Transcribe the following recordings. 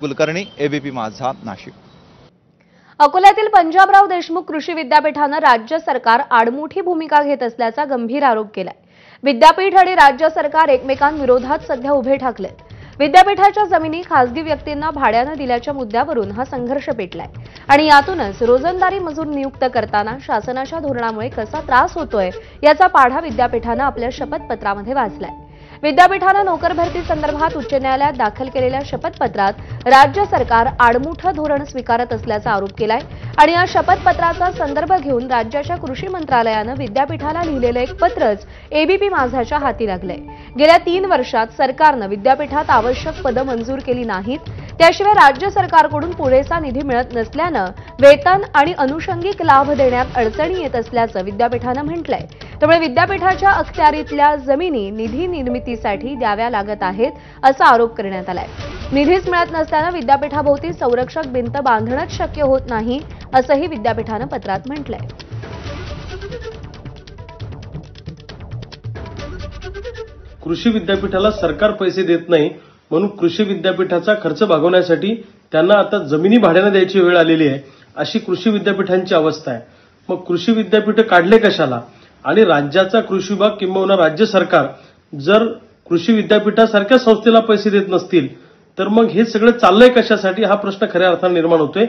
Kulkarni, ABP माझा, नाशिक। अकोल्यातील पंजाबराव देशमुख कृषी विद्यापीठाने राज्य सरकार आडमुठी भूमिका घेत असल्याचा गंभीर आरोप केलाय। विद्यापीठ आणि राज्य सरकार एकमेकांविरोधात सध्या उभे ठाकले। विद्यापीठाच्या जमिनी खासगी व्यक्तींना भाड्याने दिल्याच्या मुद्द्यावरून हा संघर्ष पेटलाय आणि यातूनच रोजंदारी मजूर नियुक्त करताना शासनाच्या धोरणामुळे कसा त्रास होतोय याचा पाढा विद्यापीठाने आपल्या शपथपत्रामध्ये वाचलाय। विद्यापीठाने नोकर भरती संदर्भात उच्च न्यायालयात दाखल केलेल्या शपथपत्रात राज्य सरकार आडमुठं धोरण स्वीकारत असल्याचा आरोप केलाय आणि या शपथपत्राचा संदर्भ घेऊन राज्याच्या कृषी मंत्रालयाने विद्यापीठाला लिहिलेले एक पत्रच एबीपी माझाच्या हाती लागलंय। गेल्या 3 वर्षात सरकारने विद्यापीठात आवश्यक पदं मंजूर केली नाहीत, त्याशिवाय राज्य सरकारकडून पुरेसा निधी मिळत नसल्याने वेतन आणि अनुषंगिक लाभ देण्यात अडचणी येत असल्याचं विद्यापीठाने म्हटलंय। त्यामुळे विद्यापीठाच्या अखत्यारीतल्या जमिनी निधी निर्मितीसाठी द्याव्या लागत आहेत असा आरोप करण्यात आलाय। निधीच मिळत नसल्याने विद्यापीठाभोवती संरक्षक भिंत बांधणंच शक्य होत नाही असंही विद्यापीठाने पत्रात म्हटलंय। कृषी विद्यापीठाला सरकार पैसे देत नाही, म्हणून कृषी विद्यापीठाचा खर्च भागवण्यासाठी त्यांना आता जमिनी भाड्याने द्यायची वेळ आलेली आहे, अशी कृषी विद्यापीठांची अवस्था आहे। मग कृषी विद्यापीठ काढले कशाला? आणि राज्याचा कृषी विभाग किंबहुना राज्य सरकार जर कृषी विद्यापीठासारख्या संस्थेला पैसे देत नसतील तर मग हे सगळं चाललंय कशासाठी, हा प्रश्न खऱ्या अर्थाने निर्माण होतोय।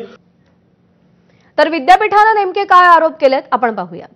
तर विद्यापीठाने नेमके काय आरोप केलेत आपण पाहूया।